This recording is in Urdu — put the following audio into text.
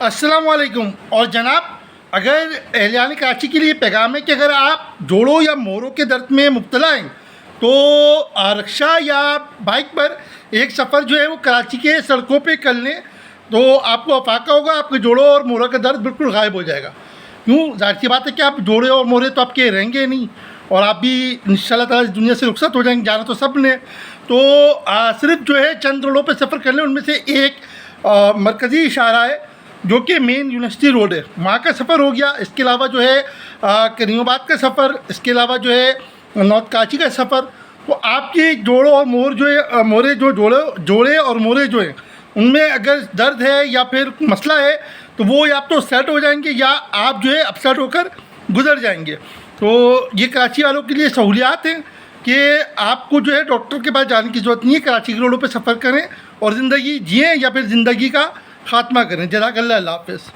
السلام علیکم. اور جناب، اگر اہلیان کراچی کے لیے پیغام ہے کہ اگر آپ جوڑوں یا موروں کے درد میں مبتلا ہیں تو رکشہ یا بائک پر ایک سفر جو ہے وہ کراچی کے سڑکوں پہ کر لیں تو آپ کو افاقہ ہوگا. آپ کے جوڑوں اور موروں کا درد بالکل غائب ہو جائے گا. کیوں؟ ظاہر سی بات ہے کہ آپ جوڑے اور مورے تو آپ کے رہیں گے نہیں، اور آپ بھی انشاءاللہ تعالیٰ اس دنیا سے رخصت ہو جائیں گے. جانا تو سب نے. تو صرف جو ہے چند روڈوں پہ سفر کر لیں. ان میں سے ایک مرکزی اشارہ ہے جو کہ مین یونیورسٹی روڈ ہے، وہاں کا سفر ہو گیا. اس کے علاوہ جو ہے کریم آباد کا سفر، اس کے علاوہ جو ہے نارتھ کراچی کا سفر. تو آپ کے جوڑوں اور مور جو ہے مورے جو جوڑے اور مورے جو ہیں ان میں اگر درد ہے یا پھر مسئلہ ہے تو وہ یا تو سیٹ ہو جائیں گے یا آپ جو ہے اپسیٹ ہو کر گزر جائیں گے. تو یہ کراچی والوں کے لیے سہولیات ہیں کہ آپ کو جو ہے ڈاکٹر کے پاس جانے کی ضرورت نہیں ہے. کراچی کے روڈوں پہ سفر کریں اور زندگی جئیں یا پھر زندگی کا خاتمہ کریں. جزاک اللہ. اللہ حافظ.